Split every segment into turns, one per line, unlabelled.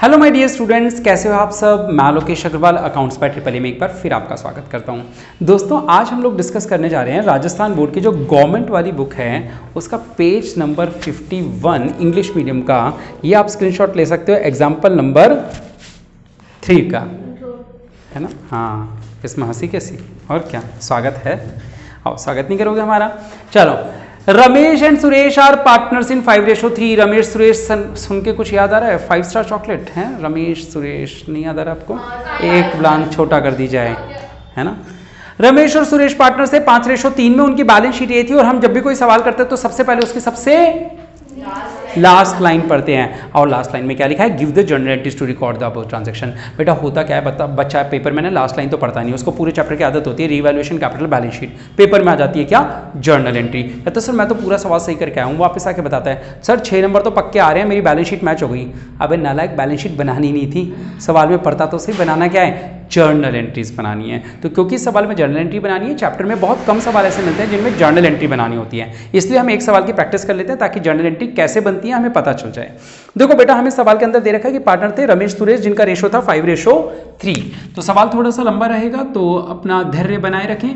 Hello my dear students, कैसे हो आप सब। मैं Lokesh Agarwal accounts by triple A में एक बार फिर आपका स्वागत करता हूं। दोस्तों, आज हम लोग डिस्कस करने जा रहे हैं राजस्थान बोर्ड की जो गवर्नमेंट वाली बुक है उसका पेज नंबर 51 इंग्लिश मीडियम का। ये आप स्क्रीनशॉट ले सकते हो एग्जाम्पल नंबर 3 का, है ना। हाँ, इसमें हंसी कैसी और क्या, स्वागत है। और स्वागत नहीं करोगे हमारा। चलो, Ramesh and Suresh are partners in 5:3। Ramesh Suresh सुन के कुछ याद आ रहा है? 5 स्टार चॉकलेट है। रमेश सुरेश नहीं याद आ रहा आपको? एक ब्लांक छोटा कर दी जाए, है ना। रमेश और सुरेश पार्टनर से 5:3 में उनकी बैलेंस शीट ये थी। और हम जब भी कोई सवाल करते हैं तो सबसे पहले उसकी सबसे लास्ट लाइन पढ़ते हैं। और लास्ट लाइन में क्या लिखा है? Give the journal entries to record the above transaction. बेटा होता क्या है, बच्चा पेपर में ना लास्ट लाइन तो पढ़ता नहीं, उसको पूरे चैप्टर की आदत होती है। Revaluation capital balance sheet paper में आ जाती है क्या? Journal entry. कहता सर मैं तो पूरा सवाल सही करके आया हूँ। वापस आके बताता है सर 6 नंबर तो पक्के आ रहे हैं, मेरी बैलेंस शीट मैच हो गई। अबे नालायक, बैलेंस शीट बनानी नहीं थी, सवाल में पढ़ता तो सही। बनाना क्या है? जर्नल एंट्रीज बनानी है। तो क्योंकि सवाल में जर्नल एंट्री बनानी है, चैप्टर में बहुत कम सवाल ऐसे मिलते हैं जिनमें जर्नल एंट्री बनानी होती है, इसलिए हम एक सवाल की प्रैक्टिस कर लेते हैं ताकि जर्नल एंट्री कैसे बनती है हमें पता चल जाए। देखो बेटा, हमें सवाल के अंदर दे रखा है कि पार्टनर थे रमेश सुरेश जिनका रेशो था 5:3। तो सवाल थोड़ा सा लंबा रहेगा, तो अपना धैर्य बनाए रखें।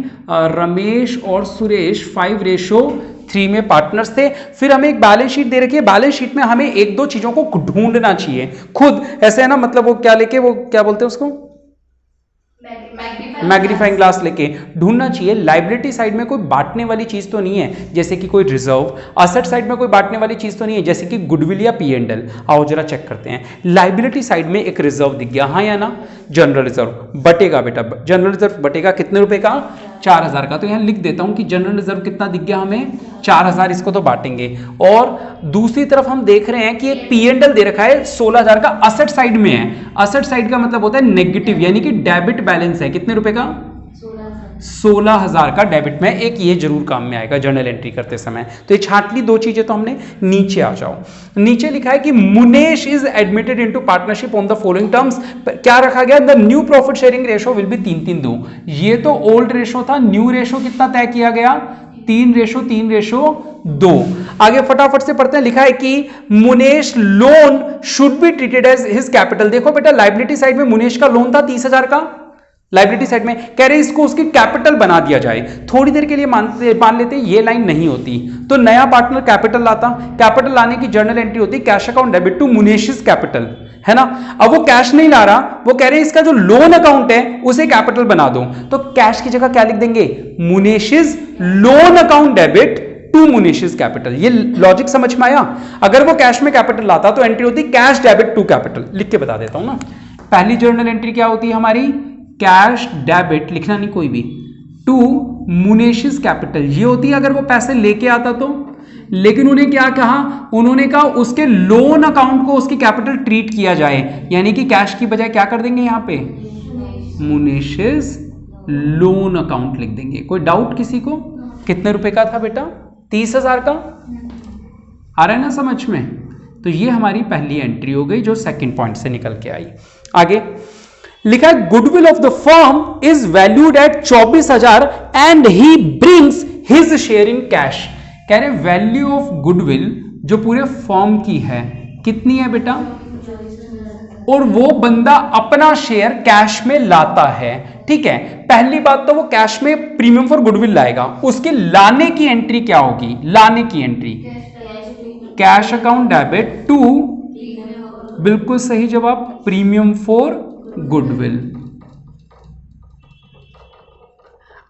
रमेश और सुरेश 5:3 में पार्टनर्स थे। फिर हमें एक बैलेंस शीट दे रखी है। बैलेंस शीट में हमें एक दो चीजों को ढूंढना चाहिए खुद, ऐसे है ना। मतलब वो क्या लेके, वो क्या बोलते हैं उसको, मैग्नीफाइंग ग्लास लेके ढूंढना चाहिए। लाइबिलिटी साइड में कोई बांटने वाली चीज तो नहीं है जैसे कि कोई रिजर्व। असेट साइड में कोई बांटने वाली चीज तो नहीं है जैसे कि गुडविल या P&L। आओ जरा चेक करते हैं। लाइबिलिटी साइड में एक रिजर्व दिख गया, हाँ या ना? जनरल रिजर्व बटेगा बेटा, जनरल रिजर्व बटेगा कितने रुपए का? 4,000 का। तो यहां लिख देता हूं कि जनरल रिजर्व कितना दिख गया हमें? 4,000। इसको तो बांटेंगे। और दूसरी तरफ हम देख रहे हैं कि एक P&L दे रखा है 16,000 का, असेट साइड में है। असेट साइड का मतलब होता है नेगेटिव, यानी कि डेबिट बैलेंस है। कितने रुपए का? 16,000 का डेबिट में। एक ये जरूर काम में आएगा जर्नल एंट्री करते समय। तो ये छांट ली दो चीजें। तो हमने नीचे आ जाओ। नीचे लिखा है कि Munesh is admitted into partnership on the following terms. क्या रखा गया? The new profit sharing ratio will be 3:3:2। ये तो ओल्ड रेशो था। न्यू रेशो कितना तय किया गया? 3:3:2। आगे फटाफट से पढ़ते हैं। लिखा है कि Munesh loan should be treated as his capital. देखो बेटा, लाइबिलिटी साइड में मुनेश का लोन था 30,000 का। लाइबिलिटी साइड में कह रहे इसको उसकी कैपिटल बना दिया जाए। थोड़ी देर के लिए मान लेते ये लाइन नहीं होती तो नया पार्टनर कैपिटल लाता। कैपिटल लाने की जर्नल एंट्री होती cash account debit to Munesh's capital, है ना। अब वो कैश नहीं ला रहा, वो कह रहे इसका जो लोन अकाउंट है उसे कैपिटल बना दो। तो कैश की जगह क्या लिख देंगे? Munesh's loan account debit to Munesh's capital. ये लॉजिक समझ में आया? अगर वो कैश में कैपिटल लाता तो एंट्री होती कैश डेबिट टू कैपिटल। लिख के बता देता हूं ना। पहली जर्नल एंट्री क्या होती है हमारी? कैश डेबिट, लिखना नहीं कोई भी, टू मुनेशिस कैपिटल। ये होती है अगर वो पैसे लेके आता तो। लेकिन उन्हें क्या कहा? उन्होंने कहा उसके लोन अकाउंट को उसकी कैपिटल ट्रीट किया जाए, यानी कि कैश की बजाय क्या कर देंगे यहां पे? मुनेशिस लोन अकाउंट लिख देंगे। कोई डाउट किसी को? कितने रुपए का था बेटा? 30,000 का। आ रहा है ना समझ में? तो ये हमारी पहली एंट्री हो गई जो सेकंड पॉइंट से निकल के आई। आगे लिखा है goodwill of the firm is valued at 24,000 and he brings his share in cash. कह रहे वैल्यू ऑफ गुडविल जो पूरे फर्म की है कितनी है बेटा? और वो बंदा अपना शेयर कैश में लाता है। ठीक है, पहली बात तो वो कैश में प्रीमियम फॉर गुडविल लाएगा। उसके लाने की एंट्री क्या होगी? लाने की entry cash account debit to, बिल्कुल सही जवाब, प्रीमियम फॉर गुडविल।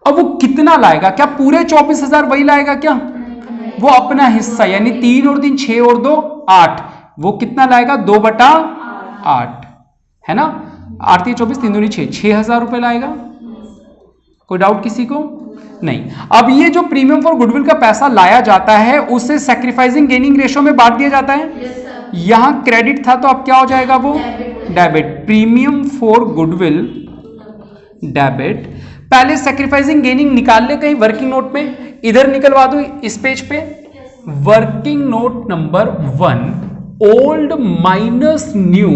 अब वो कितना लाएगा? क्या पूरे 24,000 वही लाएगा क्या? वो अपना हिस्सा, यानी 3 और 3 6 और 2 8। वो कितना लाएगा? 2/8, है ना। 8 3 24, 3 दूनी 6, 6,000 रुपए लाएगा। कोई डाउट किसी को? नहीं। अब ये जो प्रीमियम फॉर गुडविल का पैसा लाया जाता है उसे सैक्रिफाइसिंग गेनिंग रेशो में बांट दिया जाता है। यहां क्रेडिट था तो अब क्या हो जाएगा? वो debit. Premium for goodwill debit. पहले सैक्रिफाइसिंग गेनिंग निकाल ले कहीं वर्किंग नोट में, इधर निकलवा दो इस पेज पे। Working note number 1, old minus new,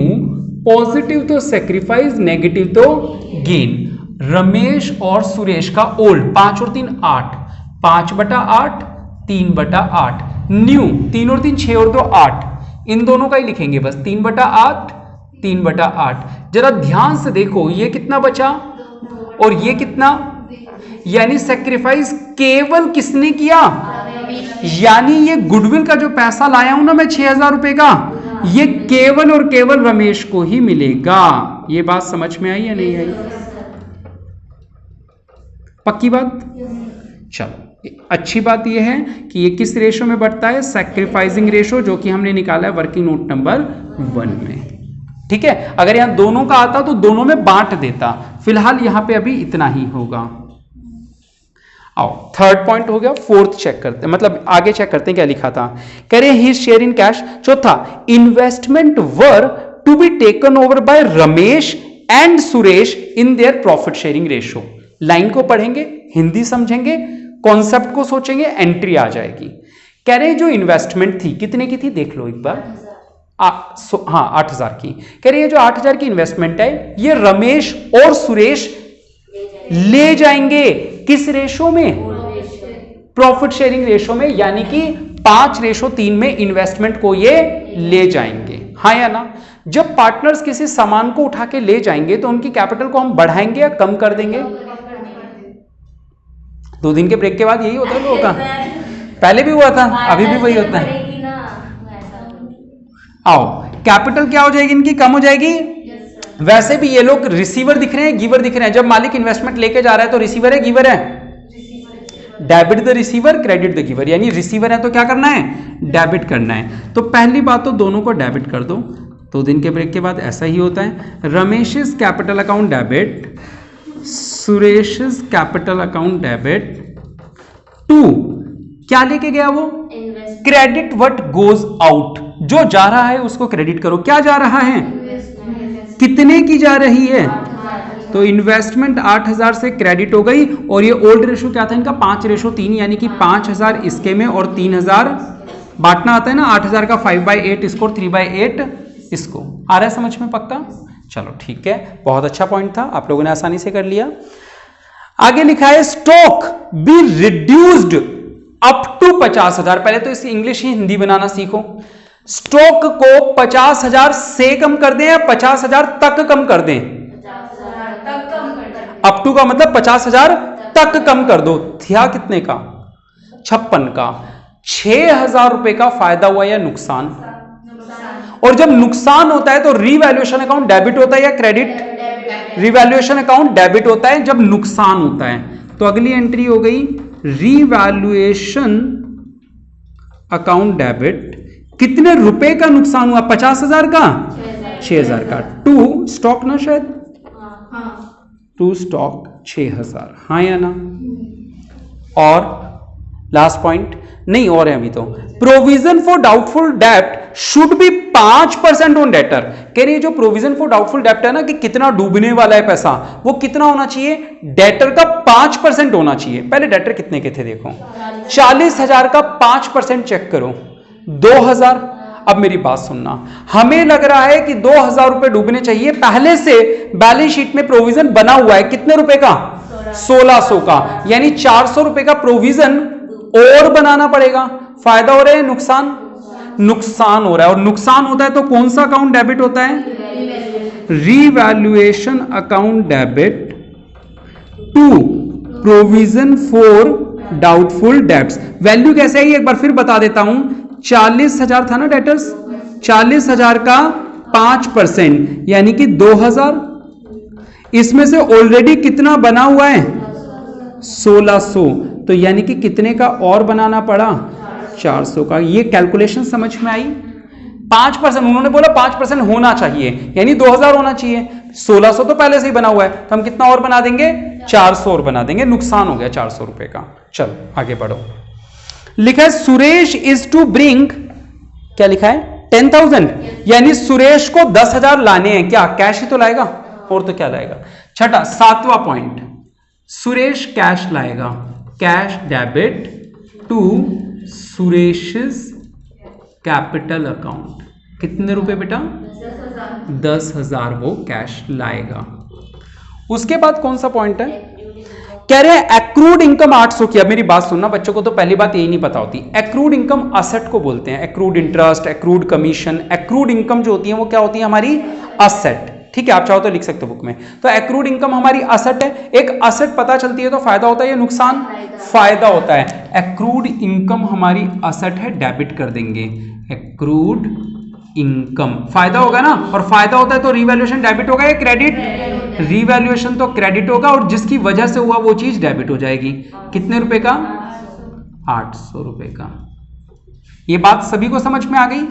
positive तो सैक्रिफाइस, नेगेटिव तो गेन। रमेश और सुरेश का ओल्ड 5 और 3 8, 5/8, 3/8। न्यू 3 और 3 6 और 2 8। इन दोनों का ही लिखेंगे बस, 3/8, 3/8। जरा ध्यान से देखो, ये कितना बचा और ये कितना, यानी सेक्रीफाइस केवल किसने किया, यानी ये गुडविल का जो पैसा लाया हूं ना मैं 6,000 रुपए का, ये केवल और केवल रमेश को ही मिलेगा। ये बात समझ में आई या नहीं आई? पक्की बात? चलो, अच्छी बात यह है कि ये किस रेशो में बढ़ता है, सैक्रिफाइसिंग रेशो, जो कि हमने निकाला है वर्किंग नोट नंबर 1 में। ठीक है, अगर यहां दोनों का आता तो दोनों में बांट देता, फिलहाल यहां पे अभी इतना ही होगा। आओ, थर्ड पॉइंट हो गया, फोर्थ चेक करते हैं, मतलब आगे चेक करते हैं क्या लिखा था। कह रहे ही शेयर इन कैश। चौथा, investment were to be taken over by Ramesh and Suresh in their profit sharing ratio. Line को पढ़ेंगे, हिंदी समझेंगे, कॉन्सेप्ट को सोचेंगे, एंट्री आ जाएगी। कह रहे जो इन्वेस्टमेंट थी कितने की थी, देख लो एक बार। हाँ, 8,000 की। कह रहे जो 8,000 की इन्वेस्टमेंट है ये रमेश और सुरेश ले जाएंगे किस रेशो में, प्रॉफिट शेयरिंग रेशो में, यानी कि 5:3 में इन्वेस्टमेंट को ये ले जाएंगे। हाँ या ना? जब पार्टनर्स किसी सामान को उठा के ले जाएंगे तो उनकी कैपिटल को हम बढ़ाएंगे या कम कर देंगे? 2 दिन के ब्रेक के बाद यही होता है लोगों का, पहले भी हुआ था, अभी भी वही होता है। आओ, कैपिटल क्या हो जाएगी इनकी, कम हो जाएगी। वैसे भी ये लोग रिसीवर दिख रहे हैं, गिवर दिख रहे हैं। जब मालिक इन्वेस्टमेंट लेके जा रहा है तो रिसीवर है, गिवर है? Debit the receiver, credit the giver, यानी रिसीवर है तो क्या करना है, डेबिट करना है। तो पहली बात तो दोनों को डेबिट कर दो। 2 दिन के ब्रेक के बाद ऐसा ही होता है। Ramesh capital account debit, Suresh capital account debit to क्या लेके गया वो, क्रेडिट व्हाट गोज आउट, जो जा रहा है उसको क्रेडिट करो। क्या जा रहा है, कितने की जा रही है, तो इन्वेस्टमेंट 8,000 से क्रेडिट हो गई। और ये ओल्ड रेशो क्या था इनका, 5:3, यानी कि 5,000 इसके में और 3,000 बांटना आता है ना, 8,000 का 5/8 इसको और 3/8 इसको। आ रहा है समझ में पक्का? चलो ठीक है, बहुत अच्छा पॉइंट था, आप लोगों ने आसानी से कर लिया। आगे लिखा है stock be reduced up to 50,000। पहले तो इसकी इंग्लिश ही हिंदी बनाना सीखो। स्टॉक को 50,000 से कम कर दें या 50,000 तक कम कर दें? अप टू का मतलब 50,000 तक कम कर दो। थिया कितने का, 56 का। 6,000 रुपए का फायदा हुआ या नुकसान? और जब नुकसान होता है तो रिवैल्यूएशन अकाउंट डेबिट होता है या क्रेडिट? रिवैल्यूएशन अकाउंट डेबिट होता है जब नुकसान होता है। तो अगली एंट्री हो गई रिवैल्यूएशन अकाउंट डेबिट। कितने रुपए का नुकसान हुआ, 50,000 का, 6,000 का। टू स्टॉक ना, शायद टू स्टॉक 6,000, हाँ या ना? और लास्ट पॉइंट नहीं, और है अभी तो, प्रोविजन फॉर डाउटफुल डेब्ट शुड बी 5% ऑन डेटर। कह रही है जो प्रोविजन फॉर डाउटफुल डेब्ट है ना, कि कितना डूबने वाला है पैसा, वो कितना होना चाहिए, डेटर का 5% होना चाहिए। पहले डेटर कितने के थे देखो, 40,000 का 5% चेक करो, 2,000। अब मेरी बात सुनना, हमें लग रहा है कि 2,000 रुपए डूबने चाहिए, पहले से बैलेंस शीट में प्रोविजन बना हुआ है कितने रुपए का, 1,600 का, यानी 400 रुपए का प्रोविजन और बनाना पड़ेगा। फायदा हो रहा है, नुकसान? नुकसान हो रहा है। और नुकसान होता है तो कौन सा अकाउंट डेबिट होता है, revaluation account debit to provision for doubtful debts. Value कैसे आई एक बार फिर बता देता हूं, 40,000 था ना डेटर्स, 40,000 का 5% यानी कि 2,000। इसमें से ऑलरेडी कितना बना हुआ है, 1,600, तो यानी कि कितने का और बनाना पड़ा, 400 का। ये कैलकुलेशन समझ में आई? 5%, उन्होंने बोला 5% होना चाहिए, यानी 2,000 होना चाहिए। 1,600 तो पहले से ही बना हुआ है, तो हम कितना और बना देंगे, 400 और बना देंगे। नुकसान हो गया 400 रुपए का। चलो आगे बढ़ो। लिखा है सुरेश इज टू ब्रिंग, क्या लिखा है, 10,000, यानी सुरेश को 10,000 लाने हैं। क्या कैश ही तो लाएगा, और तो क्या लाएगा। छठा 7वां पॉइंट, सुरेश कैश लाएगा, cash debit to Suresh capital account. कितने रुपए बेटा, 10,000 वो कैश लाएगा। उसके बाद कौन सा पॉइंट है, कह रहे हैं एक्रूड इनकम 800 की। अब मेरी बात सुनना, बच्चों को तो पहली बात यही नहीं पता होती। एक्रूड इनकम असेट को बोलते हैं, accrued interest, accrued commission. Accrued income जो होती है वो क्या होती है हमारी, असेट, ठीक है, आप चाहो तो लिख सकते हो बुक में। तो एक्रूड इनकम हमारी असेट है। एक असेट पता चलती है तो फायदा होता है या नुकसान? फायदा होता है। एक्रूड इनकम हमारी असेट है, डेबिट कर देंगे। एक्रूड इनकम फायदा होगा ना, और फायदा होता है तो रिवैल्यूएशन डेबिट होगा या क्रेडिट? रिवैल्यूएशन तो क्रेडिट होगा, और जिसकी वजह से हुआ वो चीज डेबिट हो जाएगी। कितने रुपए का? 800 रुपए का। ये बात सभी को समझ में आ गई?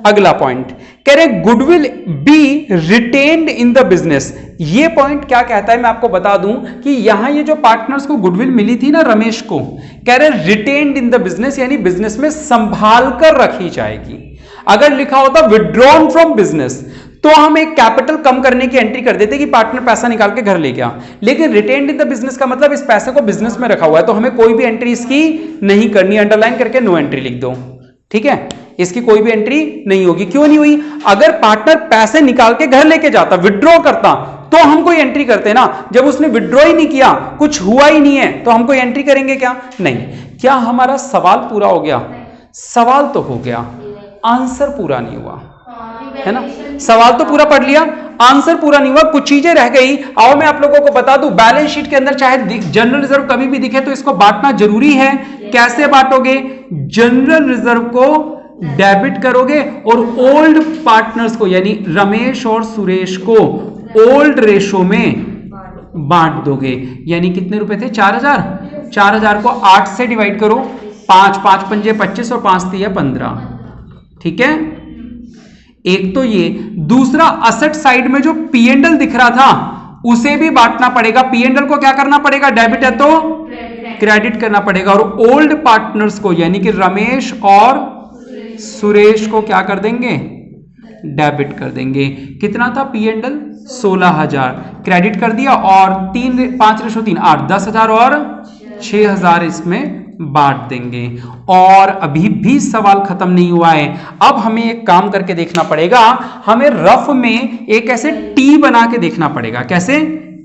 अगला पॉइंट कह रहे goodwill B retained in the business. ये पॉइंट क्या कहता है मैं आपको बता दूं कि यहां ये जो पार्टनर्स को गुडविल मिली थी ना रमेश को, कह रहे रिटेन्ड इन द बिजनेस, यानी बिजनेस में संभाल कर रखी जाएगी। अगर लिखा होता विड्रॉन फ्रॉम बिजनेस तो हम एक कैपिटल कम करने की एंट्री कर देते कि पार्टनर पैसा निकाल के घर ले गया, लेकिन रिटेन्ड इन द बिजनेस का मतलब इस पैसे को बिजनेस में रखा हुआ है, तो हमें कोई भी एंट्री इसकी नहीं करनी। अंडरलाइन करके नो एंट्री लिख दो, ठीक है, इसकी कोई भी एंट्री नहीं होगी। क्यों नहीं हुई? अगर पार्टनर पैसे निकाल के घर लेके जाता, विड्रॉ करता, तो हम कोई एंट्री करते ना। जब उसने विड्रॉ ही नहीं किया, कुछ हुआ ही नहीं है, तो हम कोई एंट्री करेंगे क्या? नहीं। क्या हमारा सवाल पूरा हो गया? सवाल तो हो गया, आंसर पूरा नहीं हुआ, है ना। सवाल तो पूरा पढ़ लिया, आंसर पूरा नहीं हुआ, कुछ चीजें रह गई। आओ मैं आप लोगों को बता दूं, बैलेंस शीट के अंदर चाहे जनरल रिजर्व कभी भी दिखे तो इसको बांटना जरूरी है। कैसे बांटोगे? जनरल रिजर्व को डेबिट करोगे और ओल्ड पार्टनर्स को यानी रमेश और सुरेश को ओल्ड रेशो में बांट दोगे। यानी कितने रुपए थे? 4000। 4000 को 8 से डिवाइड करो, 5 5 पंजे 25 और 5 तिया 15, ठीक है। एक तो ये, दूसरा असेट साइड में जो P&L दिख रहा था उसे भी बांटना पड़ेगा। P&L को क्या करना पड़ेगा? डेबिट है तो क्रेडिट करना पड़ेगा, और ओल्ड पार्टनर्स को यानी कि रमेश और सुरेश को क्या कर देंगे? डेबिट कर देंगे। कितना था P&L? 16000 क्रेडिट कर दिया, और 5/3 8 10,000 और 6,000 इसमें बांट देंगे। और अभी भी सवाल खत्म नहीं हुआ है। अब हमें एक काम करके देखना पड़ेगा, हमें रफ में एक ऐसे टी बना के देखना पड़ेगा। कैसे?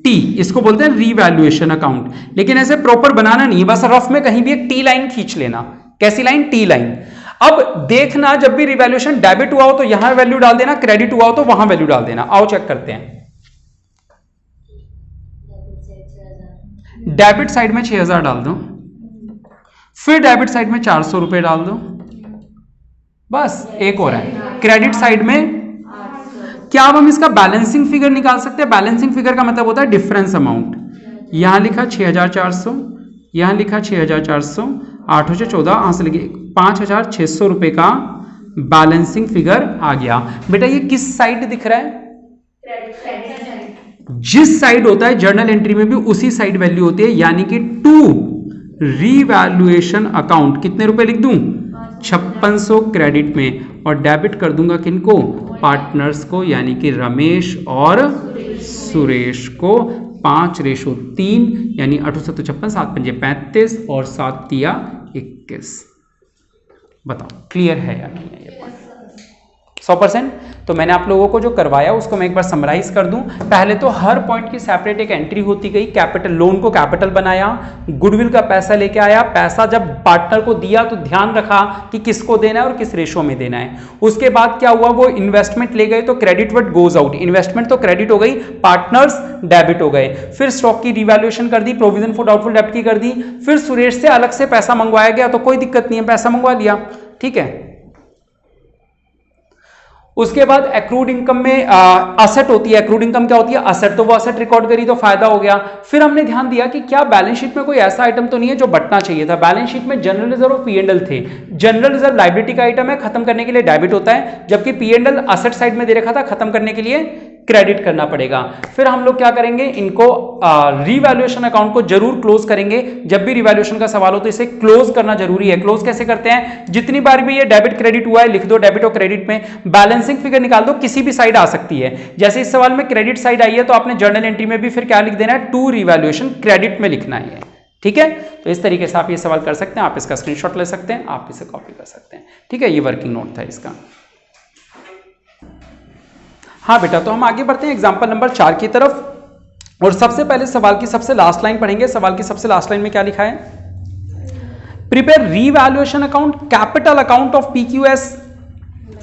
टी, इसको बोलते हैं रिवैल्यूएशन अकाउंट, लेकिन ऐसे प्रॉपर बनाना नहीं, बस रफ में कहीं भी एक टी लाइन खींच लेना। कैसी लाइन? T line. अब देखना, जब भी रिवैल्यूएशन डेबिट हुआ हो तो यहां वैल्यू डाल देना, क्रेडिट हुआ हो तो वहां वैल्यू डाल देना। आओ चेक करते हैं। डेबिट साइड में 6000 डाल दो, फिर डेबिट साइड में 400 रुपए डाल दो, बस एक और है। क्रेडिट साइड में क्या अब हम इसका बैलेंसिंग फिगर निकाल सकते हैं? बैलेंसिंग फिगर का मतलब होता है डिफरेंस अमाउंट। यहां लिखा 6400, यहां लिखा 6400, 8 से 14, यहां से लगे 5600 रुपए का बैलेंसिंग फिगर आ गया। बेटा ये किस साइड दिख रहा है? जिस साइड होता है जर्नल एंट्री में भी उसी साइड वैल्यू होती है, यानी कि टू रिवैल्यूएशन अकाउंट। कितने रुपए लिख दूं? 5600 क्रेडिट में, और डेबिट कर दूंगा किनको? पार्टनर्स को, यानी कि रमेश और सुरेश को। 5/3 यानी 8 7 56, 7 5 35 और 7 तिया 21। बताओ क्लियर है या नहीं है ये पॉइंट? 100%। तो मैंने आप लोगों को जो करवाया उसको मैं एक बार समराइज कर दूं। पहले तो हर पॉइंट की सेपरेट एक एंट्री होती गई। कैपिटल, लोन को कैपिटल बनाया, गुडविल का पैसा लेके आया, पैसा जब पार्टनर को दिया तो ध्यान रखा कि किसको देना है और किस रेशो में देना है। उसके बाद क्या हुआ? वो इन्वेस्टमेंट ले गए तो credit word goes out, investment तो क्रेडिट हो गई, पार्टनर्स डेबिट हो गए। फिर स्टॉक की रिवैल्यूएशन कर दी, प्रोविजन फॉर डाउटफुल डेब्ट की कर दी, फिर सुरेश से अलग से पैसा मंगवाया गया तो कोई दिक्कत नहीं है, पैसा मंगवा लिया, ठीक है। उसके बाद एक्रूड इनकम में असेट होती है। एक्रूड इनकम क्या होती है? असेट। तो वो असेट रिकॉर्ड करी तो फायदा हो गया। फिर हमने ध्यान दिया कि क्या बैलेंस शीट में कोई ऐसा आइटम तो नहीं है जो बटना चाहिए था। बैलेंस शीट में जनरल रिजर्व और P&L थे। जनरल रिजर्व लायबिलिटी का आइटम है, खत्म करने के लिए डेबिट होता है, जबकि P&L असेट साइड में दे रखा था, खत्म करने के लिए क्रेडिट करना पड़ेगा। फिर हम लोग क्या करेंगे? इनको रिवैल्यूएशन अकाउंट को जरूर क्लोज करेंगे। जब भी रिवैल्यूएशन का सवाल हो तो इसे क्लोज करना जरूरी है। क्लोज कैसे करते हैं? जितनी बार भी ये डेबिट क्रेडिट हुआ है लिख दो डेबिट और क्रेडिट में, बैलेंसिंग फिगर निकाल दो, किसी भी साइड आ सकती है। जैसे इस सवाल में क्रेडिट साइड आई है तो आपने जर्नल एंट्री में भी फिर क्या लिख देना है? टू रिवैल्यूएशन क्रेडिट में लिखना है, ठीक है। तो इस तरीके से आप ये सवाल कर सकते हैं, आप इसका स्क्रीनशॉट ले सकते हैं, आप इसे कॉपी कर सकते हैं, ठीक है। ये वर्किंग नोट था इसका। हाँ बेटा, तो हम आगे बढ़ते हैं एग्जाम्पल नंबर 4 की तरफ, और सबसे पहले सवाल की सबसे लास्ट लाइन पढ़ेंगे। सवाल की सबसे लास्ट लाइन में क्या लिखा है? Prepare revaluation account capital account of PQS,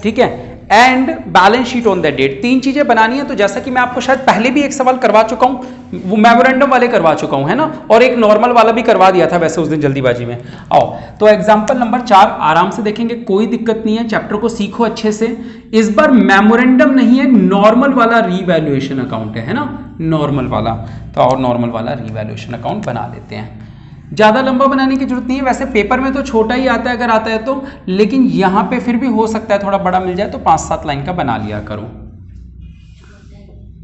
ठीक है, and balance sheet on that date. 3 चीजें बनानी है। तो जैसा कि मैं आपको शायद पहले भी एक सवाल करवा चुका हूं, वो मेमोरेंडम वाले करवा चुका हूं, है ना, और एक नॉर्मल वाला भी करवा दिया था वैसे उस दिन जल्दीबाजी में। आओ तो एग्जांपल नंबर 4 आराम से देखेंगे, कोई दिक्कत नहीं है, चैप्टर को सीखो अच्छे से। इस बार मेमोरेंडम नहीं है, नॉर्मल वाला रीवैल्यूएशन अकाउंट है ना, नॉर्मल वाला। तो और नॉर्मल वाला रीवैल्यूएशन अकाउंट बना लेते हैं। ज्यादा लंबा बनाने की जरूरत नहीं है, वैसे पेपर में तो छोटा ही आता है अगर आता है तो, लेकिन यहां पे फिर भी हो सकता है थोड़ा बड़ा मिल जाए, तो 5-7 लाइन का बना लिया करो,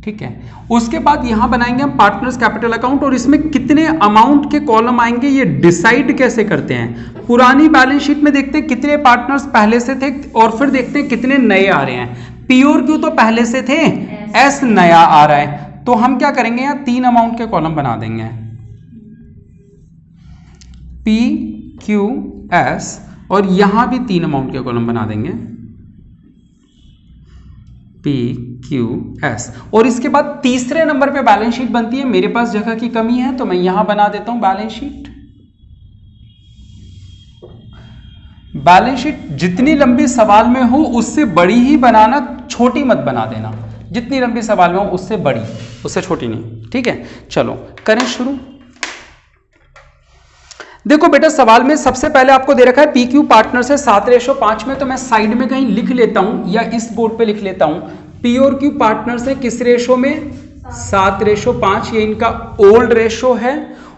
ठीक है। उसके बाद यहां बनाएंगे हम पार्टनर्स कैपिटल अकाउंट, और इसमें कितने अमाउंट के कॉलम आएंगे ये डिसाइड कैसे करते हैं। पुरानी बैलेंस शीट में देखते हैं कितने पार्टनर्स पहले से थे, और फिर देखते हैं कितने नए आ रहे हैं। पी और क्यू तो पहले से थे, एस नया आ रहा है, तो हम क्या करेंगे यहाँ 3 अमाउंट के कॉलम बना देंगे, P, Q, S, और यहां भी 3 अमाउंट के कॉलम बना देंगे, P, Q, S। और इसके बाद तीसरे नंबर पे बैलेंस शीट बनती है। मेरे पास जगह की कमी है तो मैं यहां बना देता हूं बैलेंस शीट। बैलेंस शीट जितनी लंबी सवाल में हो उससे बड़ी ही बनाना, छोटी मत बना देना। जितनी लंबी सवाल में हो उससे बड़ी, उससे छोटी नहीं, ठीक है। चलो करें शुरू। देखो बेटा सवाल में सबसे पहले आपको दे रखा है पी क्यू पार्टनर से 7:5 में, तो मैं साइड में कहीं लिख लेता हूं या इस बोर्ड पे लिख लेता हूं, पी और क्यू पार्टनर से किस रेशो में, 7:5, ये इनका ओल्ड रेशो है।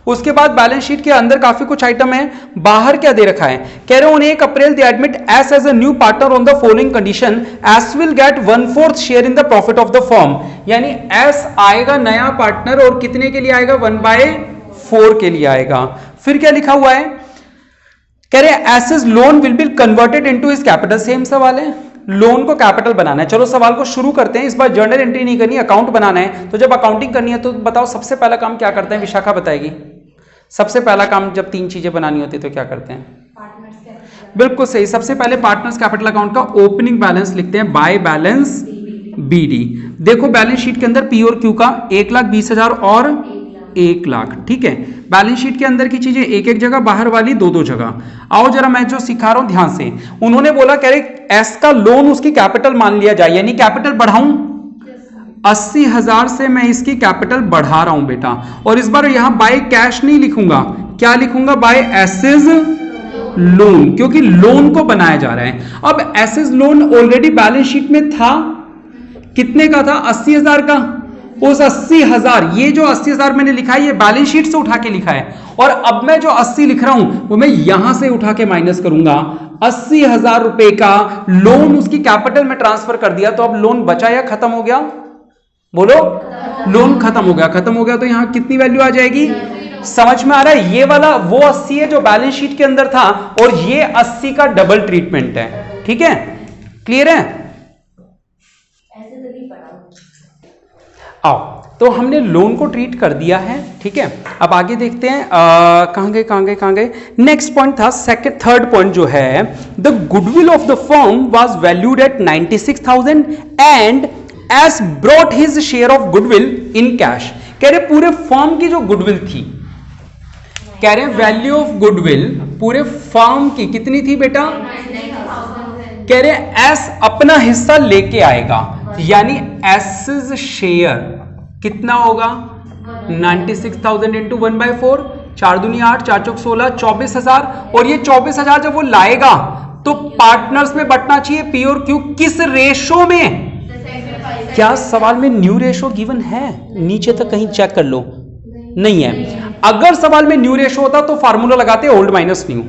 उसके बाद बैलेंस शीट के अंदर काफी कुछ आइटम है। बाहर क्या दे रखा है, कह रहे on 1 April they admit S as a new partner on the following condition, S will get 1/4 share in the profit of the firm. यानी एस आएगा नया पार्टनर, और कितने के लिए आएगा, 1/4 के लिए आएगा। फिर क्या लिखा हुआ है, कह रहे S's loan will be converted into his capital. Same सवाल है, लोन को कैपिटल बनाना है। चलो सवाल को शुरू करते हैं। इस बार जर्नल एंट्री नहीं करनी, अकाउंट बनाना है। तो जब अकाउंटिंग करनी है तो बताओ सबसे पहला काम क्या करते हैं, विशाखा बताएगी। सबसे पहला काम जब 3 चीजें बनानी होती है तो क्या करते हैं, बिल्कुल सही, सबसे पहले पार्टनर्स कैपिटल अकाउंट का ओपनिंग बैलेंस लिखते हैं, बाय बैलेंस बीडी। देखो बैलेंस शीट के अंदर पी और क्यू का 1,20,000 और 1 लाख, ठीक है। बैलेंस शीट के अंदर की चीजें एक एक जगह, बाहर वाली 2-2 जगह। आओ जरा मैं जो सिखा रहा हूं ध्यान से। उन्होंने बोला कह रहे एस का लोन उसकी कैपिटल मान लिया जाए, यानी कैपिटल बढ़ाऊं, 80,000 से मैं इसकी कैपिटल बढ़ा रहा हूं बेटा। और इस बार यहां बाय कैश नहीं लिखूंगा, क्या लिखूंगा, बाय एसेज लोन, क्योंकि लोन को बनाया जा रहा है। अब S's loan already balance sheet में था, कितने का था, 80,000 का। उस 80,000, ये जो 80,000 मैंने लिखा है ये बैलेंस शीट से उठा के लिखा है, और अब मैं जो 80 लिख रहा हूं वो मैं यहां से उठा के माइनस करूंगा। 80,000 रुपए का लोन उसकी कैपिटल में ट्रांसफर कर दिया, तो अब लोन बचा या खत्म हो गया, बोलो, लोन खत्म हो गया। खत्म हो गया तो यहां कितनी वैल्यू आ जाएगी, समझ में आ रहा है। ये वाला वो 80 है जो बैलेंस शीट के अंदर था, और ये 80 का डबल ट्रीटमेंट है, ठीक है, क्लियर है। आओ तो हमने लोन को ट्रीट कर दिया है, ठीक है। अब आगे देखते हैं, कहां गए। नेक्स्ट पॉइंट था थर्ड पॉइंट जो है, the goodwill of the firm was valued at 96,000 and S brought his share of goodwill in cash. कह रहे पूरे फर्म की जो गुडविल थी, कह रहे वैल्यू ऑफ गुडविल पूरे फर्म की कितनी थी बेटा, कह रहे एस अपना हिस्सा लेके आएगा, यानी एस शेयर कितना होगा, 96,000 इंटू 1/4, 4 दूनी 8, 4 चौक 16, 24,000। और ये 24,000 जब वो लाएगा तो पार्टनर्स में बंटना चाहिए पी और क्यू, किस रेशो में। क्या सवाल में न्यू रेशो गिवन है, नीचे तक कहीं चेक कर लो, नहीं है। अगर सवाल में न्यू रेशो होता तो फार्मूला लगाते ओल्ड माइनस न्यू।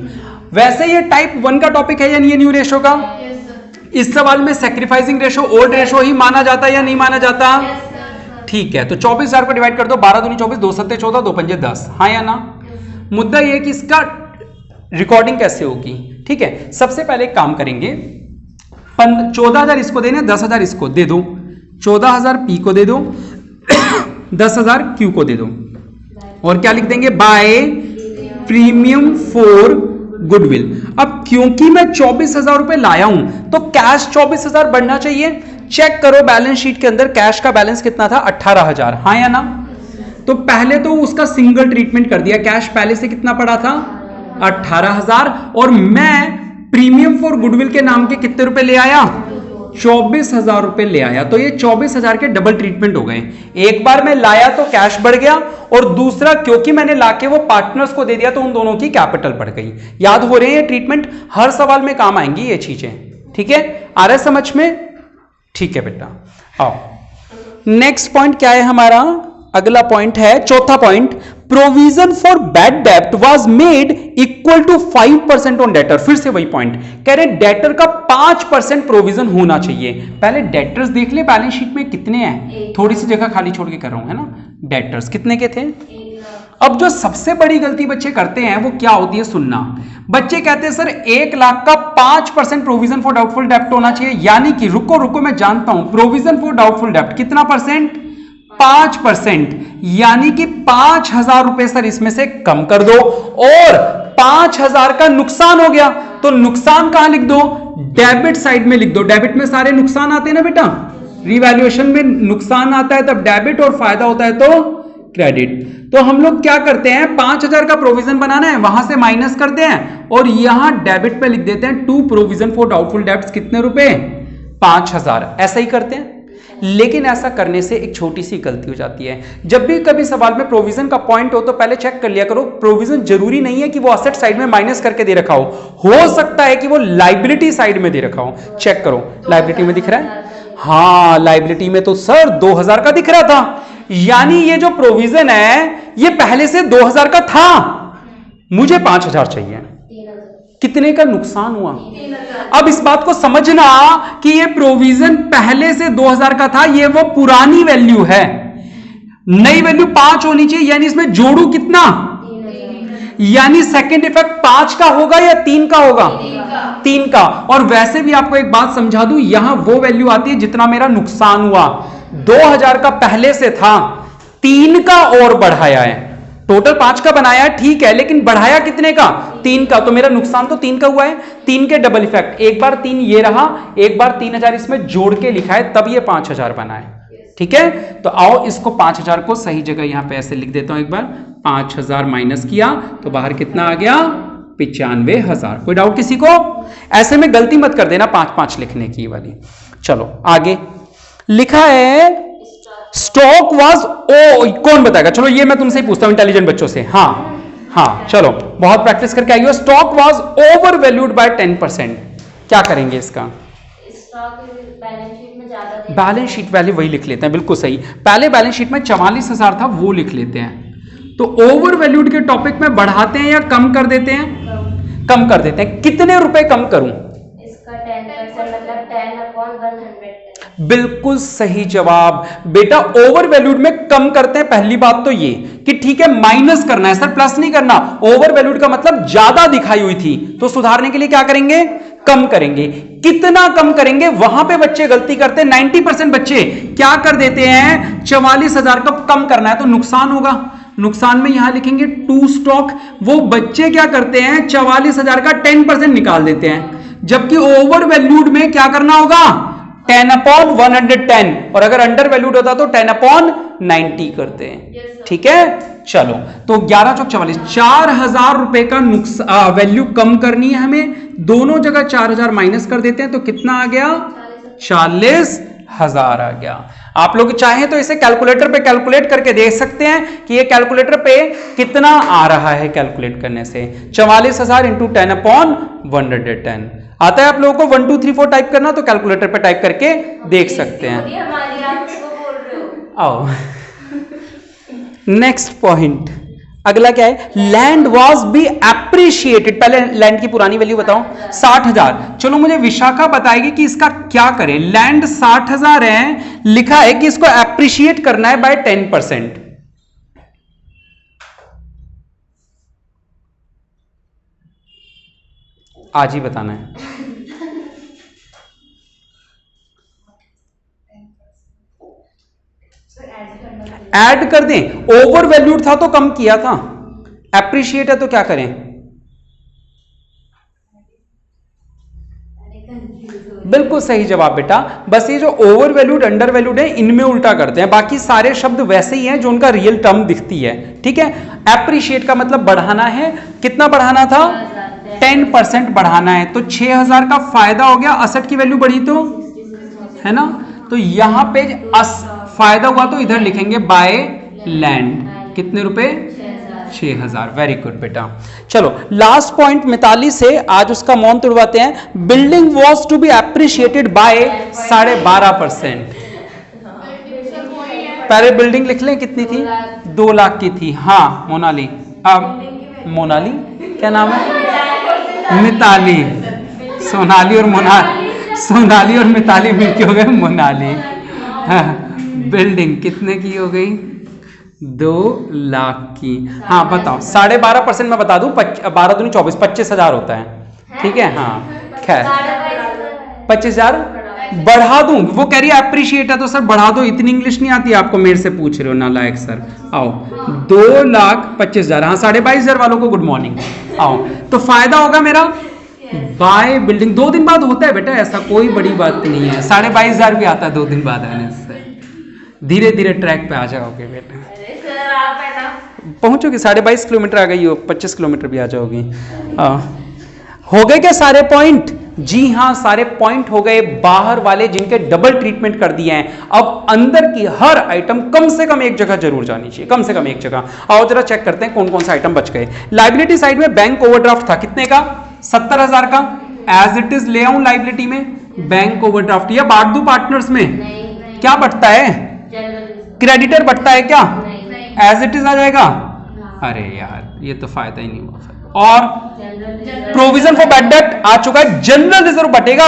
वैसे ये टाइप 1 का टॉपिक है या नहीं, न्यू रेशो का। इस सवाल में सैक्रिफाइसिंग रेशो ओल्ड रेशो ही माना जाता है या नहीं माना जाता, ठीक है। तो 24,000 को डिवाइड कर दो, 12 दूनी 24, 2 सत्ते 14, 2 पंजे 10, हाँ या ना। मुद्दा यह कि इसका रिकॉर्डिंग कैसे होगी, ठीक है। सबसे पहले एक काम करेंगे, 14,000 इसको देने, 10,000 इसको दे दो, 14,000 पी को दे दो, 10,000 क्यू को दे दो, और क्या लिख देंगे, बाय प्रीमियम फॉर गुडविल। अब क्योंकि मैं 24,000 रुपए लाया हूं तो कैश 24,000 बढ़ना चाहिए। चेक करो बैलेंस शीट के अंदर कैश का बैलेंस कितना था, 18,000, हाँ या ना। तो पहले तो उसका सिंगल ट्रीटमेंट कर दिया, कैश पहले से कितना पड़ा था, 18,000, और मैं प्रीमियम फॉर गुडविल के नाम के कितने रुपए ले आया, 24,000 रुपए ले आया, तो ये 24,000 के डबल ट्रीटमेंट हो गए। एक बार मैं लाया तो कैश बढ़ गया, और दूसरा क्योंकि मैंने लाके वो पार्टनर्स को दे दिया तो उन दोनों की कैपिटल बढ़ गई। याद हो रहे हैं ये ट्रीटमेंट? हर सवाल में काम आएंगी ये चीजें, ठीक है? आ रहा है समझ में? ठीक है बेटा, आओ नेक्स्ट पॉइंट क्या है हमारा? अगला पॉइंट है चौथा पॉइंट, प्रोविजन फॉर बैड डेब्ट was made equal to 5% on debtor. फिर से वही पॉइंट कह रहे हैं, डेटर का 5% प्रोविजन होना चाहिए। पहले डेटर्स देख ले बैलेंस शीट में कितने हैं, थोड़ी सी जगह खाली छोड़ के कर रहा हूं, है ना? डेटर्स कितने के थे? अब जो सबसे बड़ी गलती बच्चे करते हैं वो क्या होती है, सुनना। बच्चे कहते हैं सर 1 लाख का 5% प्रोविजन फॉर डाउटफुल डेब्ट होना चाहिए, यानी कि रुको मैं जानता हूं, प्रोविजन फॉर डाउटफुल डेब्ट कितना परसेंट? 5%, यानी कि 5,000 रुपए सर इसमें से कम कर दो, और 5,000 का नुकसान हो गया, तो नुकसान कहां लिख दो? डेबिट साइड में लिख दो। डेबिट में सारे नुकसान आते हैं ना बेटा, रिवैल्यूएशन में नुकसान आता है तब डेबिट, और फायदा होता है तो क्रेडिट। तो हम लोग क्या करते हैं, 5,000 का प्रोविजन बनाना है, वहां से माइनस करते हैं और यहां डेबिट पे लिख देते हैं to provision for doubtful debts कितने रुपए? 5,000। ऐसा ही करते हैं। लेकिन ऐसा करने से एक छोटी सी गलती हो जाती है। जब भी कभी सवाल में प्रोविजन का पॉइंट हो तो पहले चेक कर लिया करो, प्रोविजन जरूरी नहीं है कि वो असेट साइड में माइनस करके दे रखा हो सकता है कि वो लाइबिलिटी साइड में दे रखा हो। चेक करो, लाइबिलिटी में दिख रहा है? हाँ, लाइबिलिटी में तो सर 2,000 का दिख रहा था, यानी ये जो प्रोविजन है ये पहले से 2,000 का था, मुझे 5,000 चाहिए। कितने का नुकसान हुआ? अब इस बात को समझना कि ये प्रोविजन पहले से 2,000 का था, ये वो पुरानी वैल्यू है, नई वैल्यू 5 होनी चाहिए, यानी इसमें जोड़ू कितना? यानी सेकंड इफेक्ट 5 का होगा या 3 का होगा? 3 का। और वैसे भी आपको एक बात समझा दूं, यहां वो वैल्यू आती है जितना मेरा नुकसान हुआ। 2,000 का पहले से था, 3 का और बढ़ाया है, टोटल 5 का बनाया है ठीक है, लेकिन बढ़ाया कितने का? 3 का, तो मेरा नुकसान तो 3 का हुआ है। 3 के डबल इफेक्ट, एक बार 3 ये रहा, एक बार 3,000 इसमें जोड़ के लिखा है, तब ये 5,000 बना है। ठीक है, तो आओ इसको 5,000 को सही जगह यहां पे ऐसे लिख देता हूं। एक बार 5,000 माइनस किया तो बाहर कितना आ गया? 95,000। कोई डाउट किसी को? ऐसे में गलती मत कर देना 5-5 लिखने की वाली। चलो आगे लिखा है स्टॉक वाज कौन बताएगा? चलो ये मैं तुमसे ही पूछता हूं इंटेलिजेंट बच्चों से। हाँ चलो, बहुत प्रैक्टिस करके आई हो। Stock was over valued bye 10%, क्या करेंगे इसका? बैलेंस शीट वैल्यू वही लिख लेते हैं, बिल्कुल सही। पहले बैलेंस शीट में 44,000 था, वो लिख लेते हैं। तो ओवर वैल्यूड के टॉपिक में बढ़ाते हैं या कम कर देते हैं? कम कर देते हैं। कितने रुपए कम करूं?
इसका 10% मतलब 10/100।
बिल्कुल सही जवाब बेटा। ओवर वैल्यूड में कम करते हैं। पहली बात तो ये कि ठीक है माइनस करना है सर, प्लस नहीं करना। ओवर वैल्यूड का मतलब ज्यादा दिखाई हुई थी, तो सुधारने के लिए क्या करेंगे? कम करेंगे। कितना कम करेंगे? वहां पे बच्चे गलती करते हैं। 90% बच्चे क्या कर देते हैं? 44,000 का कम करना है तो नुकसान होगा, नुकसान में यहां लिखेंगे टू स्टॉक। वो बच्चे क्या करते हैं? 44,000 का 10% निकाल देते हैं, जबकि ओवर वैल्यूड में क्या करना होगा? 10/110, और अगर अंडर वैल्यूड होता तो 10/90 करते हैं। ठीक है, चलो तो 11 चौक 44, 4,000 रुपए का वैल्यू कम करनी है हमें। दोनों जगह 4,000 माइनस कर देते हैं तो कितना आ गया? 40,000 आ गया। आप लोग चाहें तो इसे कैलकुलेटर पे कैलकुलेट करके देख सकते हैं कि ये कैलकुलेटर पे कितना आ रहा है। कैलकुलेट करने से 44,000 इंटू 10/110 आता है। आप लोगों को 1 2 3 4 टाइप करना तो कैलकुलेटर पे टाइप करके देख सकते हैं। आओ नेक्स्ट पॉइंट, अगला क्या है? Land was B appreciated. पहले लैंड की पुरानी वैल्यू बताओ, 60,000। चलो मुझे विशाखा बताएगी कि इसका क्या करें। लैंड 60,000 है, लिखा है कि इसको एप्रिशिएट करना है बाय 10%। आज ही बताना है। ऐड कर दें। ओवर वैल्यूड था तो कम किया था, एप्रिशिएट है तो क्या करें? बिल्कुल सही जवाब बेटा। बस ये जो ओवर वैल्यूड अंडर वैल्यूड है इनमें उल्टा करते हैं, बाकी सारे शब्द वैसे ही हैं जो उनका रियल टर्म दिखती है। ठीक है, एप्रिशिएट का मतलब बढ़ाना है। कितना बढ़ाना था? 10% बढ़ाना है, तो 6,000 का फायदा हो गया। असेट की वैल्यू बढ़ी तो है ना। तो यहां पे फायदा हुआ तो इधर लिखेंगे बाय लैंड, कितने रुपए, 6000। वेरी गुड बेटा। चलो लास्ट पॉइंट मिताली से आज उसका मौन तुड़वाते हैं। Building was to be appreciated by 12.5%। पहले बिल्डिंग लिख लें, कितनी थी, 2 लाख की थी। हाँ मोनाली, अब मोनाली क्या नाम है, मिताली, सोनाली और सोनाली और मिताली मिलके हो गए मोनाली। हाँ, बिल्डिंग कितने की हो गई, 2 लाख की। हाँ बताओ, 12.5% मैं बता दूं, 12 दूनी 24, 25,000 होता है, ठीक है। हाँ खैर 25,000 बढ़ा दूं, वो कह रही है अप्रिशिएट है तो सर बढ़ा दो, इतनी इंग्लिश नहीं आती आपको, मेरे से पूछ रहे हो नालायक सर। आओ 2,25,000, हाँ 22,500 वालों को गुड मॉर्निंग। आओ तो फायदा होगा मेरा बाय बिल्डिंग। 2 दिन बाद होता है बेटा, ऐसा कोई बड़ी बात नहीं है, 22,500 भी आता है 2 दिन बाद आने से। धीरे धीरे ट्रैक पे आ जाओगे बेटा, पहुंचोगे 22.5 किलोमीटर आ गई हो, 25 किलोमीटर भी आ जाओगी। हो गए क्या सारे पॉइंट? जी हां सारे पॉइंट हो गए, बाहर वाले जिनके डबल ट्रीटमेंट कर दिए हैं। अब अंदर की हर आइटम कम से कम एक जगह जरूर जानी चाहिए, कम से कम एक जगह। आओ जरा चेक करते हैं कौन कौन सा आइटम बच गए। लाइबिलिटी साइड में बैंक ओवरड्राफ्ट था, कितने का, 70,000 का। एज इट इज ले आऊं लाइबिलिटी में बैंक ओवरड्राफ्ट, या बांट दूं पार्टनर्स में, क्या बटता है, क्रेडिटर बटता है क्या, एज इट इज आ जाएगा। अरे यार ये तो फायदा ही नहीं हुआ। और प्रोविजन फॉर बैड डेट आ चुका है, जनरल रिजर्व बटेगा,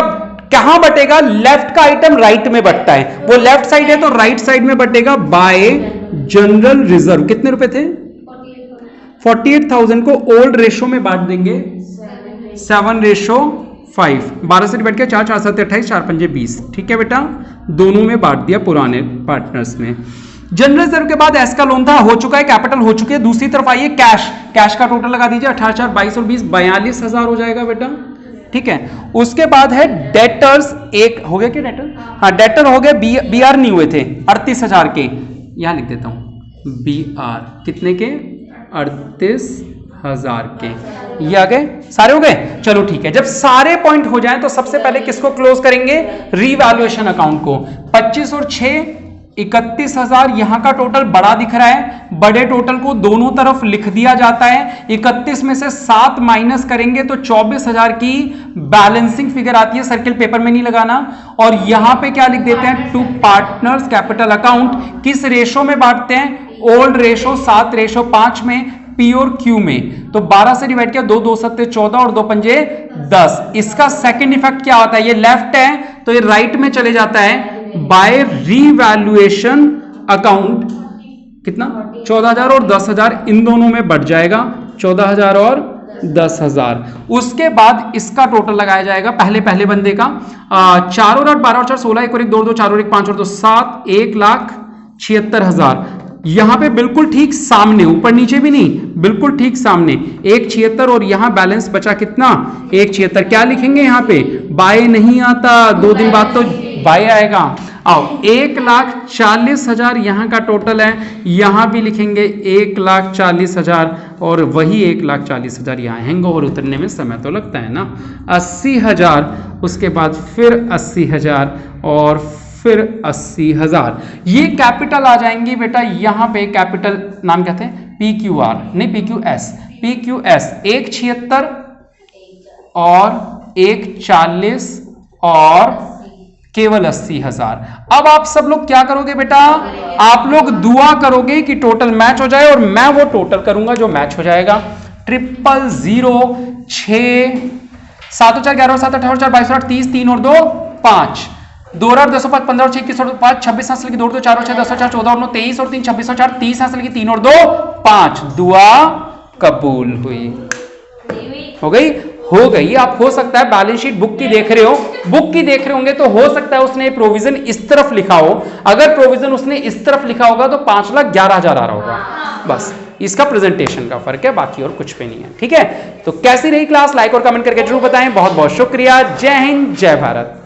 कहां बटेगा, लेफ्ट का आइटम राइट में बटता है, वो लेफ्ट साइड है तो राइट साइड में बटेगा बाय जनरल रिजर्व। कितने रुपए थे, 48,000 को ओल्ड रेशो में बांट देंगे 7:5, 12 से डिवाइड किया 4, 4 7 28, 4 5 20, ठीक है बेटा, दोनों में बांट दिया पुराने पार्टनर्स में। जनरल रिजर्व के बाद एस का लोन था, हो चुका है, कैपिटल हो चुकी है। दूसरी तरफ आइए कैश, कैश का टोटल लगा दीजिए 18, 4, 22 और 20, 42,000 हो जाएगा बेटा, ठीक है। उसके बाद है डेटर्स, एक हो गया क्या डेटर, हाँ डेटर हो गए, बी आर नहीं हुए थे 38,000 के, यहां लिख देता हूं बी आर, कितने के, 38,000 के, ये आ गए, सारे हो गए। चलो ठीक है, जब सारे पॉइंट हो जाएं तो सबसे पहले किसको क्लोज करेंगे, रीवैल्यूएशन अकाउंट को। 25 और 6 31,000, यहां का टोटल बड़ा दिख रहा है, बड़े टोटल को दोनों तरफ लिख दिया जाता है। 31 में से 7 माइनस करेंगे तो 24,000 की बैलेंसिंग फिगर आती है, सर्किल पेपर में नहीं लगाना। और यहां पे क्या लिख देते हैं, टू पार्टनर्स कैपिटल अकाउंट, किस रेशो में बांटते हैं, ओल्ड रेशो 7:5 में, पी और क्यू में। तो 12 से डिवाइड किया, 2 2 7 14 और 2 5 10। इसका सेकंड इफेक्ट क्या होता है, ये लेफ्ट है तो ये राइट में चले जाता है, बाय रीवैल्यूएशन अकाउंट, कितना, 14,000 और 10,000 इन दोनों में बढ़ जाएगा, 14,000 और 10,000। उसके बाद इसका टोटल लगाया जाएगा पहले बंदे का, 4 और 8 12 और 4 16, 1 और 1 2 2, 4 और 1 5 और 2 7, 1,76,000। यहां पे बिल्कुल ठीक सामने, ऊपर नीचे भी नहीं, बिल्कुल ठीक सामने 1,76,000 और यहां बैलेंस बचा कितना, 1,76,000। क्या लिखेंगे यहां पे, बाय नहीं आता, 2 दिन बाद तो बाय आएगा। आओ 1,40,000 यहां का टोटल है, यहां भी लिखेंगे 1,40,000 और वही 1,40,000 यहां। हैंगओवर उतरने में समय तो लगता है ना। 80,000, उसके बाद फिर 80,000 और फिर 80,000, ये कैपिटल आ जाएंगी बेटा। यहां पे कैपिटल नाम क्या थे, PQR नहीं PQS, PQS 1,76,000 और 1,40,000 और केवल 80,000। अब आप सब लोग क्या करोगे बेटा, आप लोग दुआ करोगे कि टोटल मैच हो जाए, और मैं वो टोटल करूंगा जो मैच हो जाएगा। 00006 7 और 4 11 और 7 18 और 4 22 और 8 30, 3 और 2 5, 2 और 8 10 और 5 15 और 6 21 और 5 26 हासिल की 2 और 2 4 और 6 10 और 4 14 और 9 23 और 3 26 और 4 30 हासिल की 3 और 2 5। दुआ कबूल हुई, हो गई, हो गई। आप हो सकता है बैलेंस शीट बुक की देख रहे हो, बुक की देख रहे होंगे तो हो सकता है उसने प्रोविजन इस तरफ लिखा हो, अगर प्रोविजन उसने इस तरफ लिखा होगा तो 5,11,000 आ रहा होगा, बस इसका प्रेजेंटेशन का फर्क है, बाकी और कुछ भी नहीं है, ठीक है। तो कैसी रही क्लास, लाइक और कमेंट करके जरूर बताएं। बहुत बहुत शुक्रिया, जय हिंद जय भारत।